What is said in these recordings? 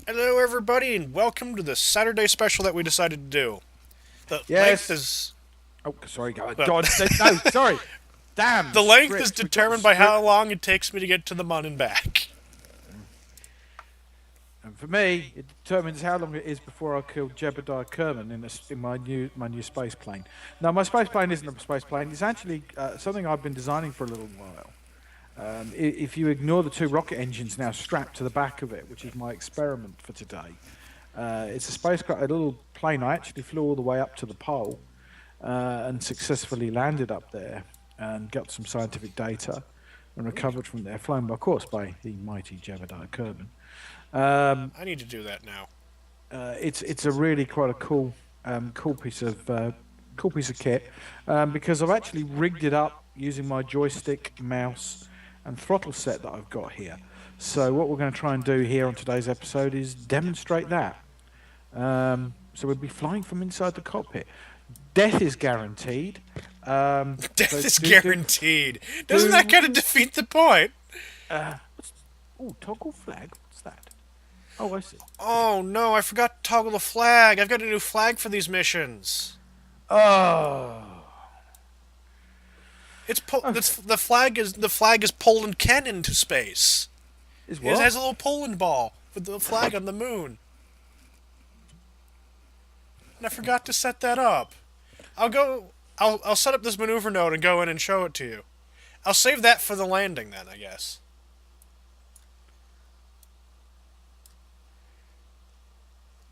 Hello, everybody, and welcome to the Saturday special that we decided to do. The length Yes. is Oh, sorry, God. well, God, no, sorry. Damn. the length is Script. We've got the determined by script. how long it takes me to get to the Mun and back. And for me, it determines how long it is before I kill Jebediah Kerman in my new space plane. Now, my space plane isn't a space plane. It's actually something I've been designing for a little while. If you ignore the two rocket engines now strapped to the back of it, which is my experiment for today, it's a spacecraft, a little plane. I actually flew all the way up to the pole and successfully landed up there and got some scientific data and recovered from there, flown, of course, by the mighty Jebediah Kerman. I need to do that now. It's a really quite a cool piece of kit because I've actually rigged it up using my joystick, mouse, and throttle set that I've got here. So what we're going to try and do here on today's episode is demonstrate that. So we'll be flying from inside the cockpit. Death is guaranteed. Death so is guaranteed. Doesn't that kind of defeat the point? Toggle flag. What's that? Oh, I see. Oh no, I forgot to toggle the flag. I've got a new flag for these missions. Oh. The flag is Poland Ken into space. Is It what? has a little Poland ball with the flag on the moon. And I forgot to set that up. I'll set up this maneuver node and go in and show it to you. I'll save that for the landing then, I guess.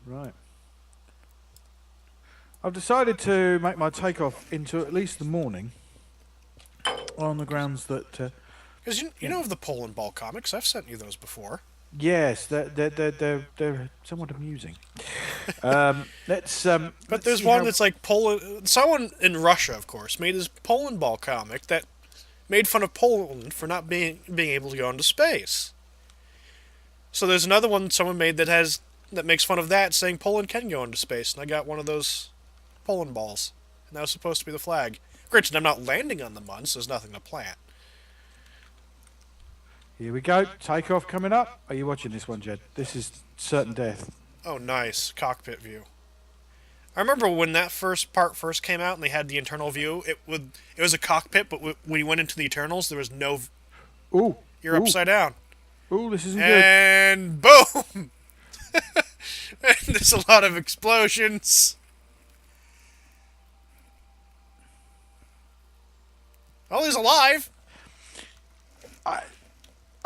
Right. I've decided to make my takeoff into at least the morning on the grounds that Because you know of the Poland ball comics. I've sent you those before. yes, they're somewhat amusing. But Let's there's see one how- that's like Poland. Someone in Russia, of course, made this Poland ball comic that made fun of Poland for not being able to go into space. So there's another one someone made that makes fun of that, saying Poland can go into space, and I got one of those Poland balls, and that was supposed to be the flag. Granted, I'm not landing on the Mun, so there's nothing to plant. Here we go. Takeoff coming up. Are you watching this one, Jed? This is certain death. Oh, nice cockpit view. I remember when that first came out and they had the internal view. It was a cockpit, but when you went into the internals, there was no. Ooh, You're upside down. Ooh, this isn't good. And boom! And there's a lot of explosions. Oh, he's alive.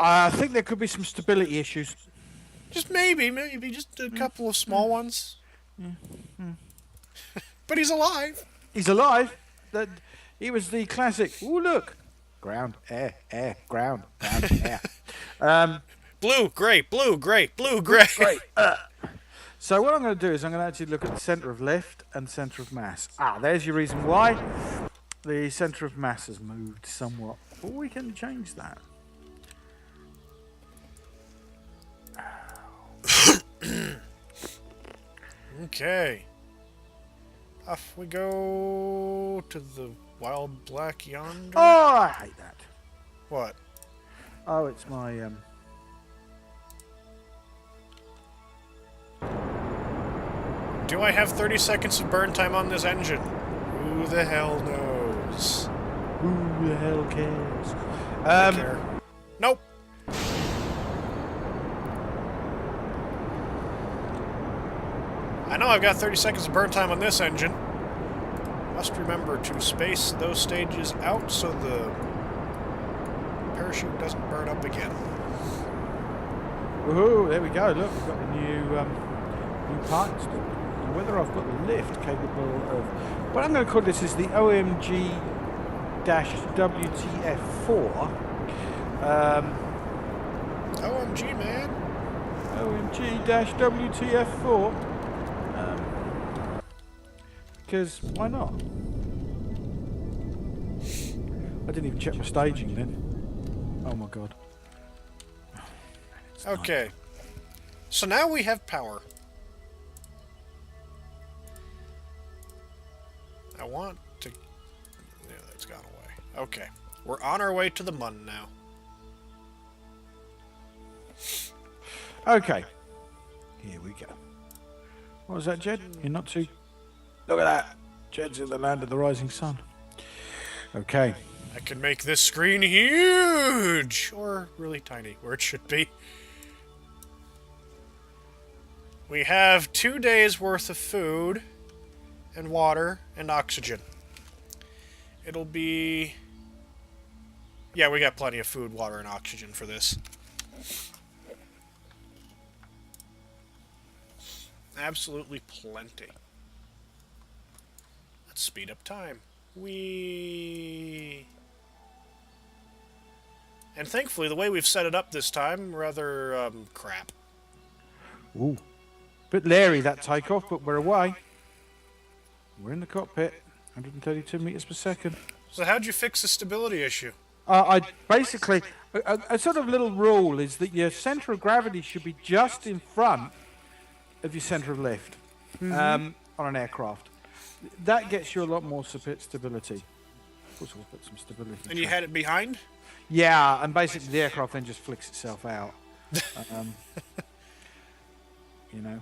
I think there could be some stability issues. Just maybe just a couple of small ones. But he's alive. He's alive. He was the classic. Ooh, look. Ground, air, ground, air. Blue, gray, blue, gray, blue, gray. Great. So what I'm going to do is I'm going to actually look at the centre of lift and centre of mass. There's your reason why. The centre of mass has moved somewhat. But we can change that. Okay. Off we go to the wild black yonder. Oh, I hate that. What? Oh, it's my Do I have 30 seconds of burn time on this engine? Who the hell knows? Who the hell cares? I care. Nope. I know I've got 30 seconds of burn time on this engine. Must remember to space those stages out so the parachute doesn't burn up again. Woohoo! There we go. Look, we've got the new part installed. Now, whether I've got the lift capable of what I'm going to call this is the OMG-WTF4. OMG, man. OMG-WTF4. Because why not? I didn't even check my staging then. Oh my god. Okay. So now we have power. I want to... Yeah, that's gone away. Okay. We're on our way to the Mun now. Okay. Here we go. What was that, Jed? You're not too... Look at that. Jed's in the land of the rising sun. Okay. I can make this screen huge! Or really tiny, where it should be. We have 2 days worth of food, and water, and oxygen. It'll be... Yeah, we got plenty of food, water, and oxygen for this. Absolutely plenty. Let's speed up time. And thankfully, the way we've set it up this time, rather, crap. Ooh. Bit leery, that takeoff, but we're away. We're in the cockpit. 132 meters per second. So how'd you fix the stability issue? I basically... A sort of little rule is that your centre of gravity should be just in front of your centre of lift on an aircraft. That gets you a lot more stability. Of course, we'll put some stability. And you had it behind? Yeah, and basically the aircraft then just flicks itself out. You know,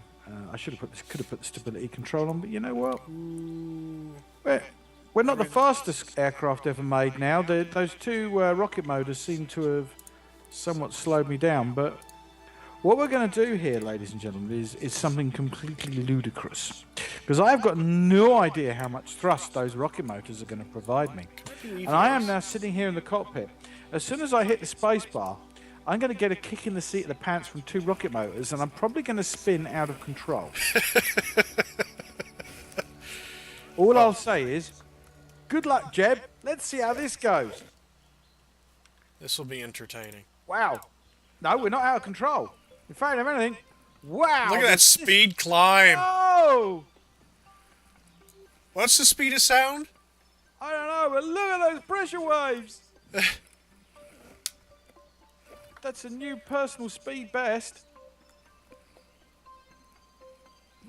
I could have put the stability control on, but you know what? We're not the fastest aircraft ever made now. Those two rocket motors seem to have somewhat slowed me down, but what we're going to do here, ladies and gentlemen, is something completely ludicrous. Because I've got no idea how much thrust those rocket motors are going to provide me. And I am now sitting here in the cockpit. As soon as I hit the space bar, I'm going to get a kick in the seat of the pants from 2 rocket motors, and I'm probably going to spin out of control. All I'll say is, good luck, Jeb. Let's see how this goes. This will be entertaining. Wow. No, we're not out of control. In fact, if anything, wow. Look at that speed climb. Oh! What's the speed of sound? I don't know, but look at those pressure waves. That's a new personal speed best.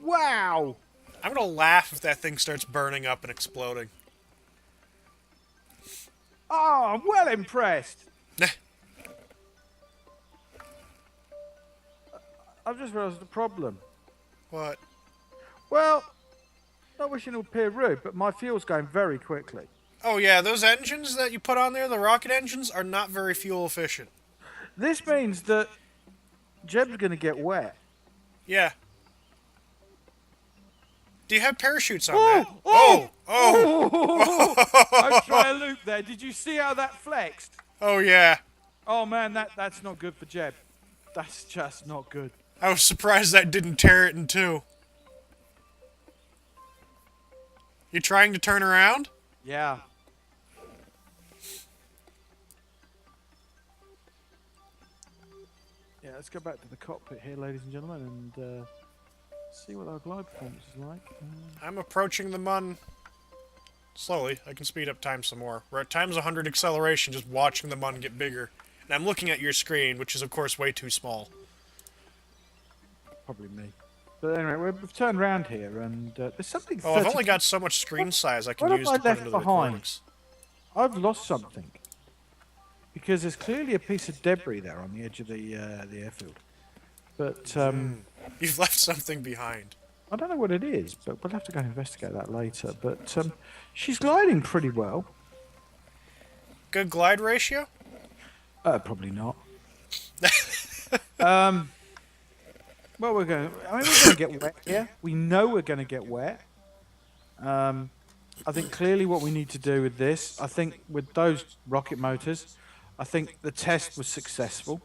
Wow. I'm gonna laugh if that thing starts burning up and exploding. Oh, I'm well impressed. I've just realised the problem. What? Well, not wishing to appear rude, but my fuel's going very quickly. Oh yeah, those engines that you put on there, the rocket engines, are not very fuel efficient. This means that Jeb's going to get wet. Yeah. Do you have parachutes on that? Oh! I tried a loop there. Did you see how that flexed? Oh yeah. Oh man, that's not good for Jeb. That's just not good. I was surprised that didn't tear it in two. You trying to turn around? Yeah. Yeah, let's go back to the cockpit here, ladies and gentlemen, and see what our glide performance is like. I'm approaching the mun. Slowly. I can speed up time some more. We're at times 100 acceleration just watching the mun get bigger. And I'm looking at your screen, which is of course way too small. Probably me. But anyway, we've turned around here, and there's something... Oh, I've only got so much screen size I can what use have to I put left into the behind? recordings. I've lost something. Because there's clearly a piece of debris there on the edge of the airfield. But, You've left something behind. I don't know what it is, but we'll have to go and investigate that later. But she's gliding pretty well. Good glide ratio? Probably not. Well, we're going to get wet here. We know we're going to get wet. I think clearly what we need to do with this, I think with those rocket motors, I think the test was successful.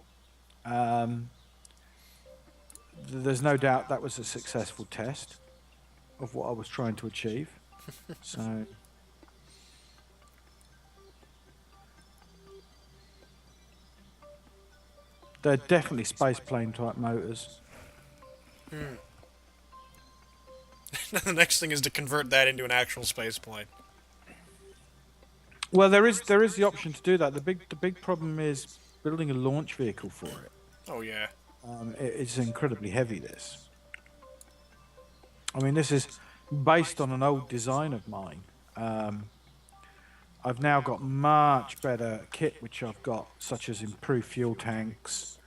There's no doubt that was a successful test of what I was trying to achieve. So... they're definitely space plane type motors. The next thing is to convert that into an actual space plane. Well, there is the option to do that. The big problem is building a launch vehicle for it. Oh yeah. It's incredibly heavy. This. I mean, this is based on an old design of mine. I've now got much better kit, which I've got, such as improved fuel tanks.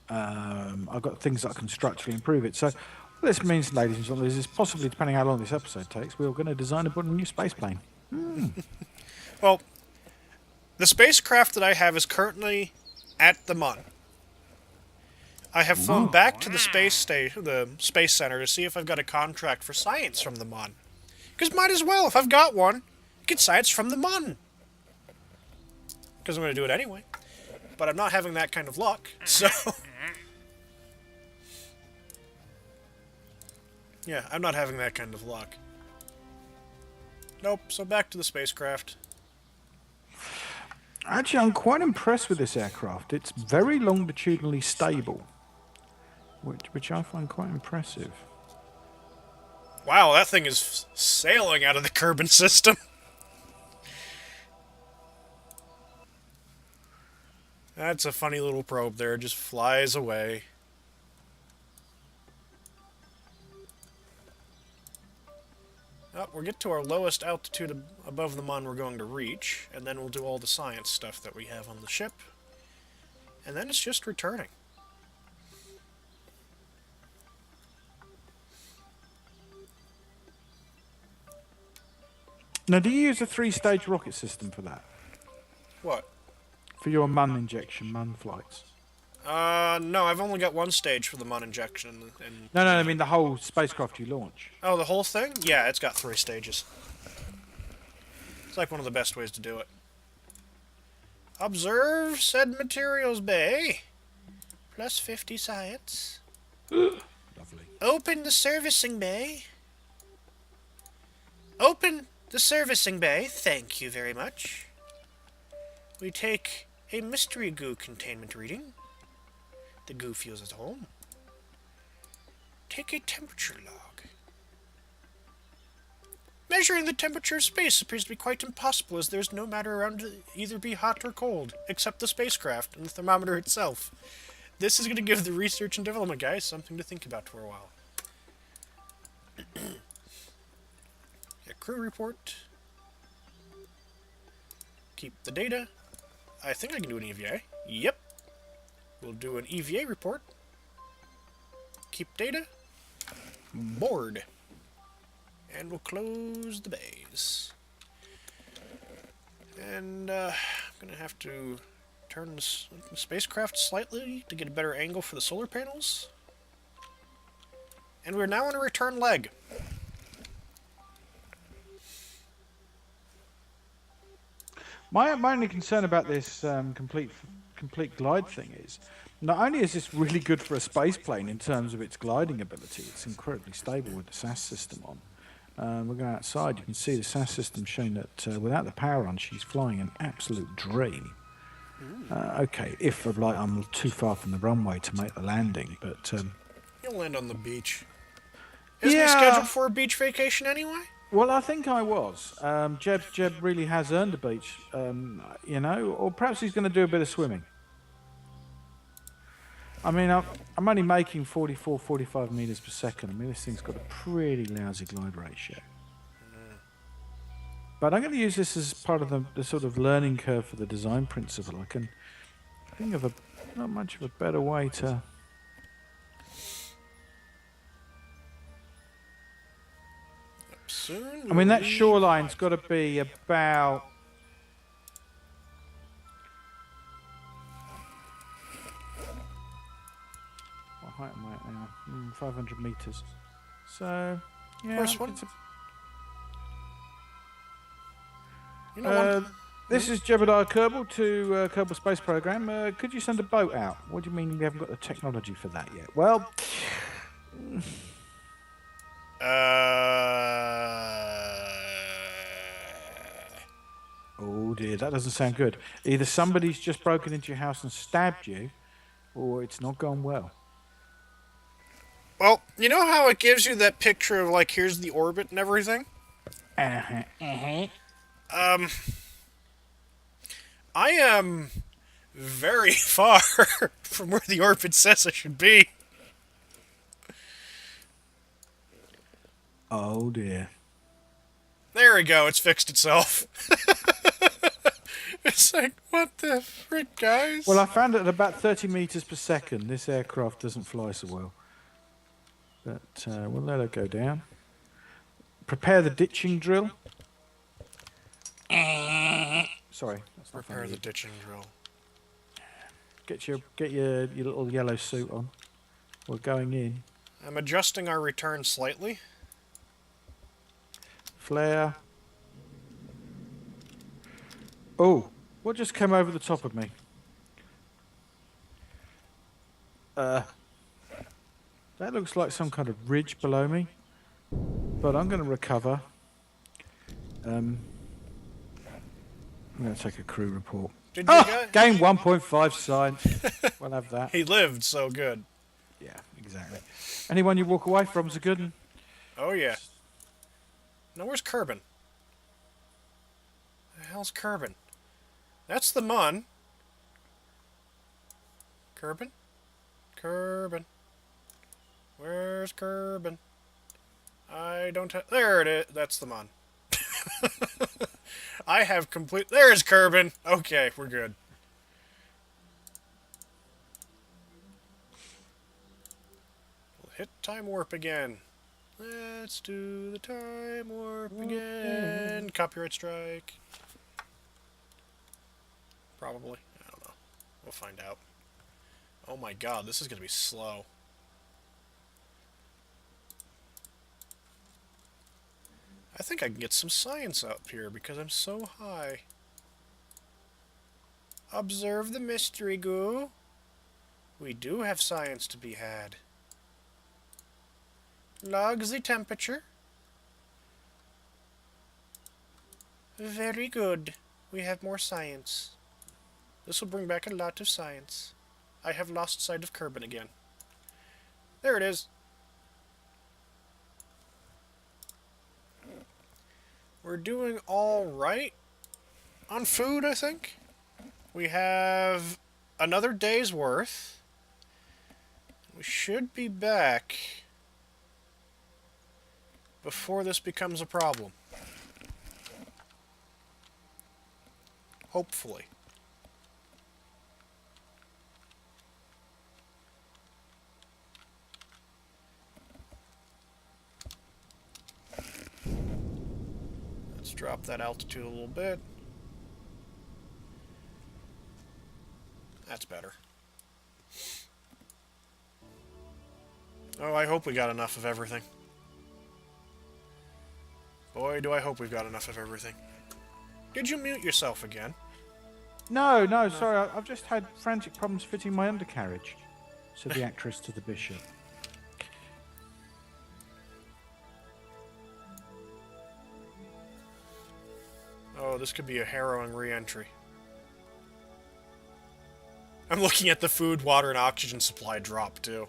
I've got things that I can structurally improve it. So, what this means, ladies and gentlemen, is possibly, depending how long this episode takes, we're going to design and build a new space plane. Well, the spacecraft that I have is currently at the Mun. I have flown back to the the space center, to see if I've got a contract for science from the Mun. Because might as well, if I've got one, get science from the Mun. Because I'm going to do it anyway. But I'm not having that kind of luck, so... yeah, I'm not having that kind of luck. Nope, so back to the spacecraft. Actually, I'm quite impressed with this aircraft. It's very longitudinally stable, which I find quite impressive. Wow, that thing is sailing out of the Kerbin system. That's a funny little probe there, it just flies away. Oh, we'll get to our lowest altitude above the Mun we're going to reach, and then we'll do all the science stuff that we have on the ship. And then it's just returning. Now, do you use a 3-stage rocket system for that? What? For your Mun injection, Mun flights? No, I've only got one stage for the Mun injection. No, I mean the whole spacecraft you launch. Oh, the whole thing? Yeah, it's got 3 stages. It's like one of the best ways to do it. Observe said materials bay. Plus 50 science. Lovely. Open the servicing bay. Open the servicing bay. Thank you very much. We take a mystery goo containment reading. The goo feels at home. Take a temperature log. Measuring the temperature of space appears to be quite impossible, as there's no matter around to either be hot or cold, except the spacecraft and the thermometer itself. This is going to give the research and development guys something to think about for a while. A crew report. Keep the data. I think I can do an EVA. Yep. We'll do an EVA report. Keep data. Board. And we'll close the bays. And I'm going to have to turn the spacecraft slightly to get a better angle for the solar panels. And we're now on a return leg. My only concern about this complete glide thing is, not only is this really good for a space plane in terms of its gliding ability, it's incredibly stable with the SAS system on. We'll go outside, you can see the SAS system showing that without the power on, she's flying an absolute dream. Okay, if I'm too far from the runway to make the landing, but... You'll land on the beach. Isn't he scheduled for a beach vacation anyway? Well, I think I was. Jeb really has earned a beach, or perhaps he's going to do a bit of swimming. I mean, I'm only making 44, 45 meters per second. I mean, this thing's got a pretty lousy glide ratio. But I'm going to use this as part of the sort of learning curve for the design principle. I can think of not much of a better way to... Soon I mean, that shoreline's got to be about... What height am I at now? 500 meters. So, yeah. First one. This is Jebediah Kerbal to Kerbal Space Program. Could you send a boat out? What do you mean we haven't got the technology for that yet? Well... Oh dear, that doesn't sound good. Either somebody's just broken into your house and stabbed you, or it's not gone well. Well, you know how it gives you that picture of, like, here's the orbit and everything? Uh-huh. I am very far from where the orbit says I should be. Oh dear. There we go, it's fixed itself. It's like, what the frick, guys? Well, I found it at about 30 meters per second. This aircraft doesn't fly so well. But we'll let her go down. Prepare the ditching drill. Sorry, that's not Prepare funny. the ditching drill. Get your little yellow suit on. We're going in. I'm adjusting our return slightly. Flare. Oh, what just came over the top of me? That looks like some kind of ridge below me. But I'm going to recover. I'm going to take a crew report. Did you guys? Gain 1.5 science. We'll have that. He lived so good. Yeah, exactly. Anyone you walk away from is a good one. Oh, yeah. Now, where's Kerbin? The hell's Kerbin? That's the Mun. Kerbin? Kerbin. Where's Kerbin? I don't have... There it is. That's the Mun. I have complete... There's Kerbin. Okay, we're good. We'll hit time warp again. Let's do the time warp again. Copyright strike. Probably. I don't know. We'll find out. Oh my god, this is going to be slow. I think I can get some science up here because I'm so high. Observe the mystery goo. We do have science to be had. Log the temperature. Very good. We have more science. This will bring back a lot of science. I have lost sight of Kerbin again. There it is. We're doing all right on food, I think. We have another day's worth. We should be back before this becomes a problem. Hopefully. Let's drop that altitude a little bit. That's better. Oh, I hope we got enough of everything. Boy, do I hope we've got enough of everything. Did you mute yourself again? No, sorry. I've just had frantic problems fitting my undercarriage, said the actress to the bishop. Oh, this could be a harrowing re-entry. I'm looking at the food, water, and oxygen supply drop, too.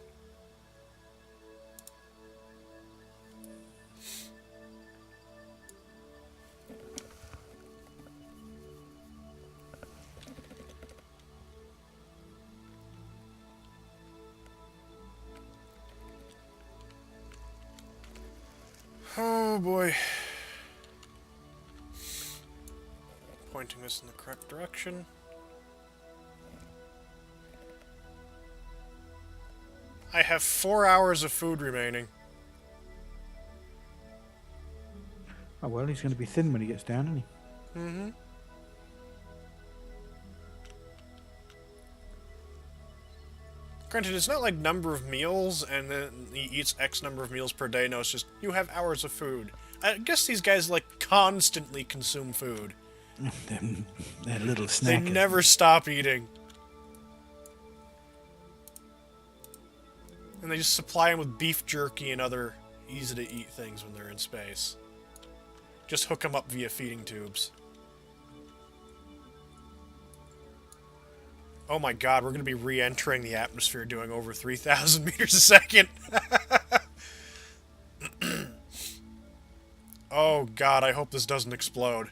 Oh, boy. Pointing this in the correct direction. I have 4 hours of food remaining. Oh, well, he's going to be thin when he gets down, isn't he? Mm-hmm. Granted, it's not like number of meals, and then he eats X number of meals per day. No, it's just, you have hours of food. I guess these guys, like, constantly consume food. They're little snackers. They never stop eating. And they just supply them with beef jerky and other easy-to-eat things when they're in space. Just hook them up via feeding tubes. Oh my god, we're going to be re-entering the atmosphere doing over 3,000 meters a second. Oh god, I hope this doesn't explode.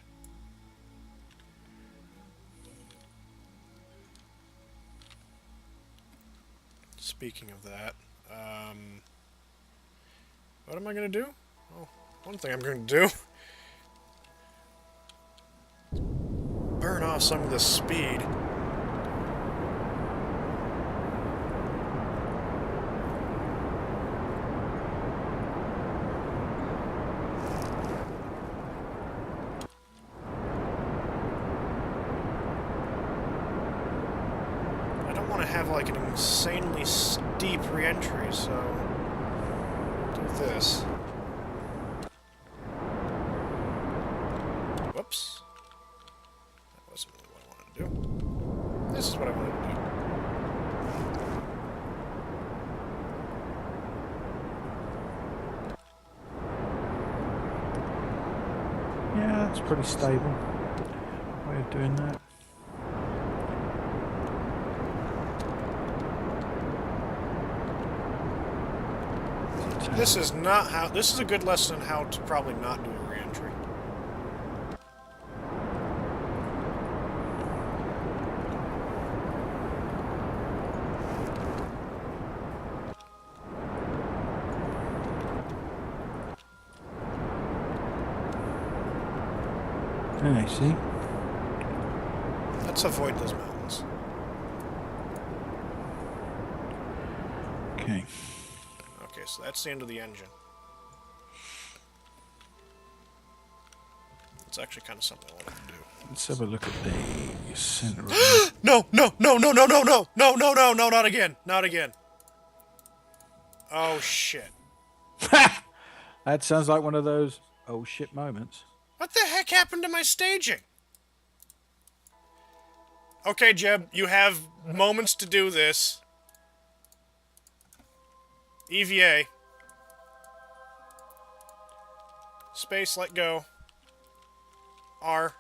Speaking of that, what am I going to do? Oh, one thing I'm going to do. burn off some of this speed. I don't want to have like an insanely steep re-entry, so do this. Whoops. That wasn't really what I wanted to do. This is what I wanted to do. Yeah, that's pretty stable way of doing that. This is not how. This is a good lesson on how to probably not do a re-entry. I see. Let's avoid those mountains. Okay. Okay, so that's the end of the engine. It's actually kind of something I wanted to do. Let's have a look at the center of No, no, no, no, no, no, no, no, no, no, no, not again. Not again. Oh, shit. That sounds like one of those oh shit moments. What the heck happened to my staging? Okay, Jeb, you have moments to do this. EVA. Space, let go. R.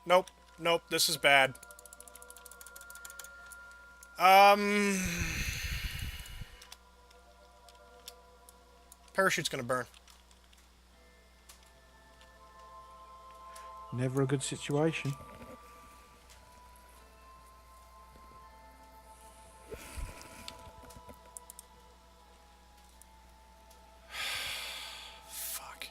Nope. Nope, this is bad. Parachute's gonna burn. Never a good situation. Fuck.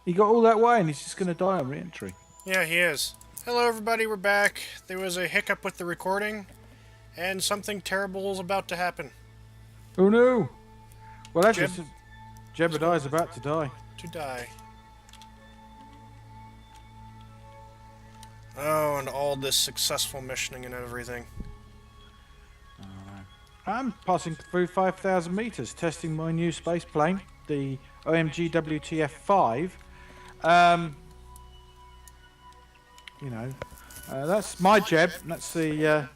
He got all that way and he's just going to die on re-entry. Yeah, he is. Hello, everybody, we're back. There was a hiccup with the recording, and something terrible is about to happen. Oh no! Well, actually, Jebediah is about to die. To die. Oh, and all this successful missioning and everything. I'm passing through 5,000 meters, testing my new space plane, the OMG WTF-5. You know, that's my Jeb. That's the.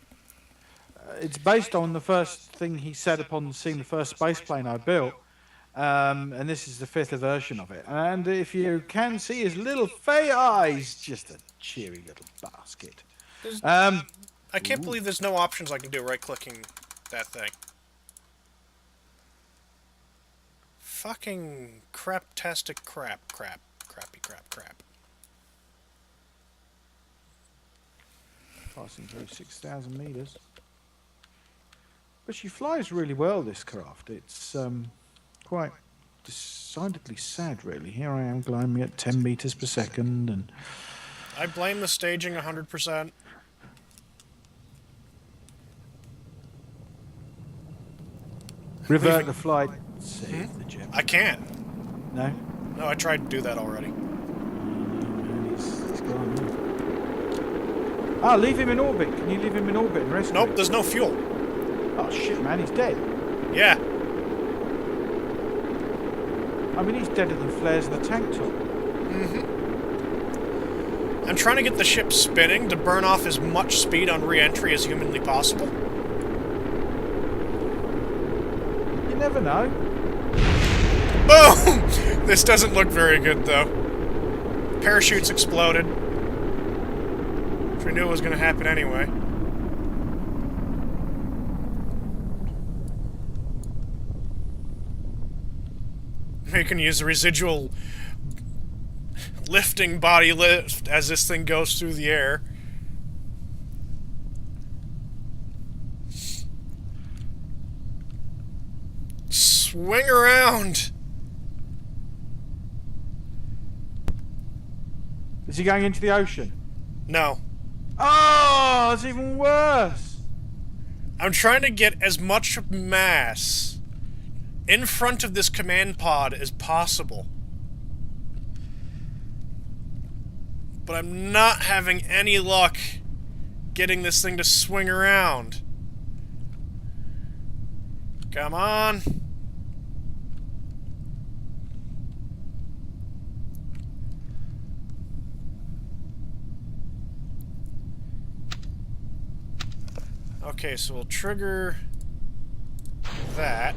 It's based on the first thing he said upon seeing the first space plane I built, and this is the 5th version of it. And if you can see his little he's just a cheery little basket. I can't believe there's no options I can do right-clicking that thing. Fucking crap-tastic crap. Crappy crap. Passing through 6,000 meters. But she flies really well, this craft. It's quite decidedly sad, really. Here I am climbing at 10 meters per second, and I blame the staging 100%. revert the flight. Save the Jeb. I can't. No? No, I tried to do that already. Man, he's gone. Ah, leave him in orbit. Can you leave him in orbit and rescue Nope, him? there's no fuel. Oh shit, man, he's dead. Yeah. I mean, he's deader than flares in the tank top. Mm-hmm. I'm trying to get the ship spinning to burn off as much speed on re-entry as humanly possible. You never know. Boom! This doesn't look very good, though. Parachutes exploded. Which we knew was going to happen anyway. You can use the residual lifting body lift as this thing goes through the air. Swing around! Is he going into the ocean? No. Oh, it's even worse. I'm trying to get as much mass in front of this command pod as possible. But I'm not having any luck getting this thing to swing around. Come on. Okay, so we'll trigger that.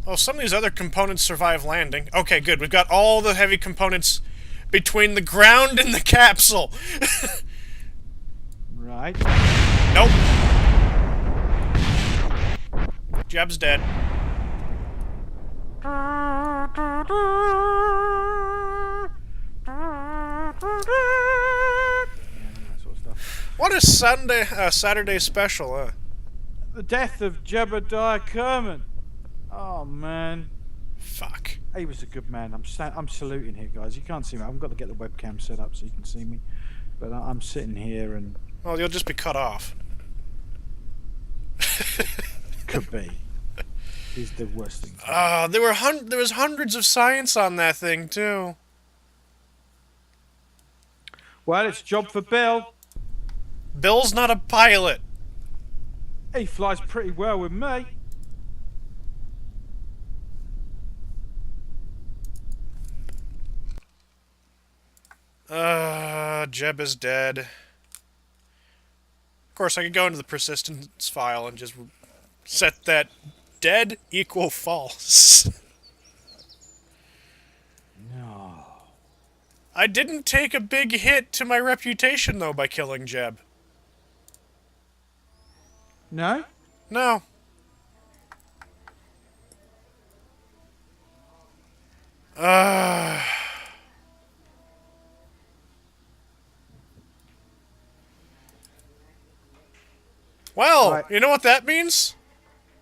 Oh, some of these other components survive landing. Okay, good. We've got all the heavy components between the ground and the capsule. Right. Nope. Jeb's dead. What a Saturday special, huh? The death of Jebediah Kerman. Oh man. Fuck. He was a good man. I'm saluting here, guys. You can't see me. I've got to get the webcam set up so you can see me. But I'm sitting here and... Well, you'll just be cut off. Could be. Is the worst thing. There was hundreds of science on that thing too. Well, it's a job for Bill. Bill's not a pilot. He flies pretty well with me. Jeb is dead. Of course, I could go into the persistence file and just set that dead equal false. No. I didn't take a big hit to my reputation, though, by killing Jeb. No? No. Well, right. You know what that means?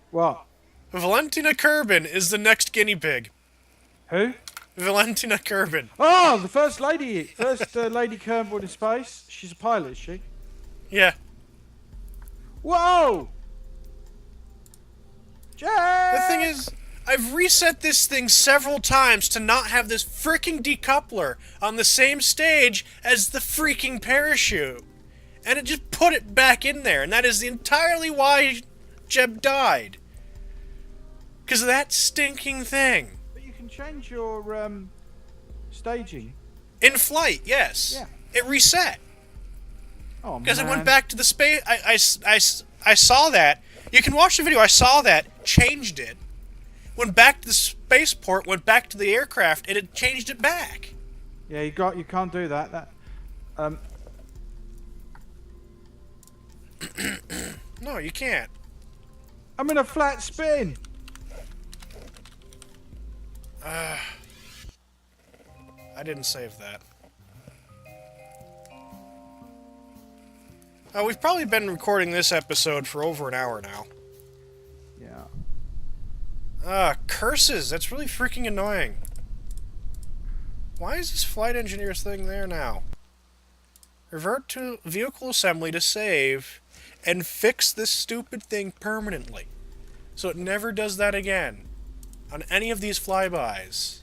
What? Valentina Kerbin is the next guinea pig. Who? Valentina Kerbin. Oh, the first lady. First lady Kerbin in space. She's a pilot, is she? Yeah. Whoa! Jack! The thing is, I've reset this thing several times to not have this freaking decoupler on the same stage as the freaking parachute. And it just put it back in there, and that is entirely why Jeb died. Because of that stinking thing. But you can change your staging. In flight, yes. Yeah. It reset. Oh, man. Because it went back to the space... I saw that. You can watch the video. I saw that, changed it, went back to the spaceport, went back to the aircraft, and it changed it back. Yeah, you can't do that. No, you can't. I'm in a flat spin. I didn't save that. We've probably been recording this episode for over an hour now. Yeah. Curses! That's really freaking annoying. Why is this flight engineer's thing there now? Revert to vehicle assembly to save and fix this stupid thing permanently. So it never does that again. On any of these flybys.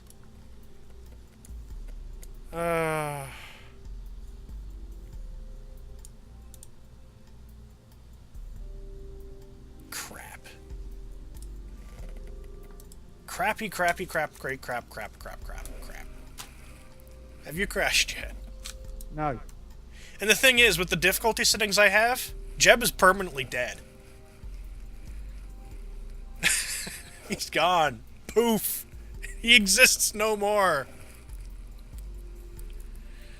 Crap. Crappy, crappy, crap, great crap, crap, crap, crap, crap. Have you crashed yet? No. And the thing is, with the difficulty settings I have, Jeb is permanently dead. He's gone. Poof. He exists no more.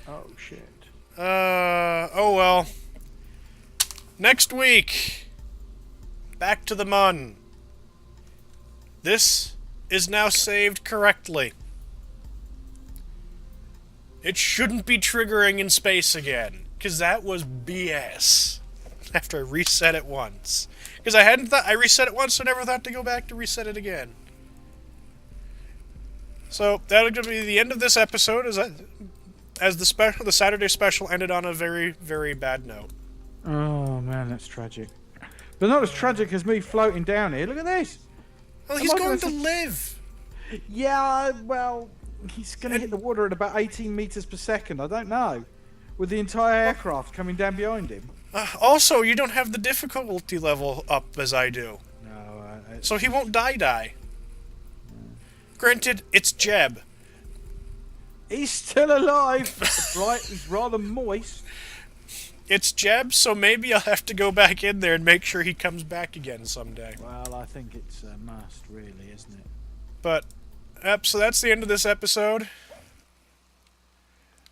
Oh, shit. Oh well. Next week, back to the Mun. This is now saved correctly. It shouldn't be triggering in space again, because that was BS. after I reset it once. Because I hadn't thought... I reset it once, so never thought to go back to reset it again. So, that'll be the end of this episode, as the Saturday special ended on a very, very bad note. Oh man, that's tragic. But not as tragic as me floating down here. Look at this. Well, he's going to live. Yeah, well, he's going to hit the water at about 18 meters per second. I don't know. With the entire aircraft coming down behind him. Also, you don't have the difficulty level up as I do. No, so he won't die. Granted, it's Jeb. He's still alive. Right, he's rather moist. It's Jeb, so maybe I'll have to go back in there and make sure he comes back again someday. Well, I think it's a must, really, isn't it? But, so that's the end of this episode.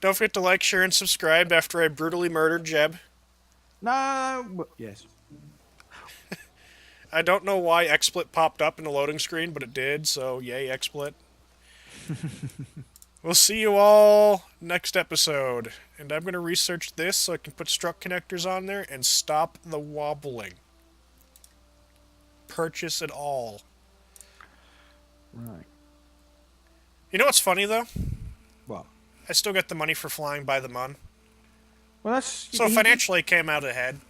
Don't forget to like, share, and subscribe after I brutally murdered Jeb. No, yes. I don't know why XSplit popped up in the loading screen, but it did, so yay, XSplit. We'll see you all next episode. And I'm going to research this so I can put struct connectors on there and stop the wobbling. Purchase it all. Right. You know what's funny, though? What? I still got the money for flying by the Mun. Well, that's... So financially it came out ahead.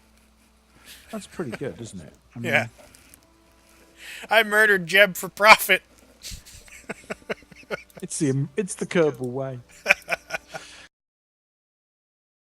That's pretty good, isn't it? I mean, yeah. I murdered Jeb for profit. It's the Kerbal way.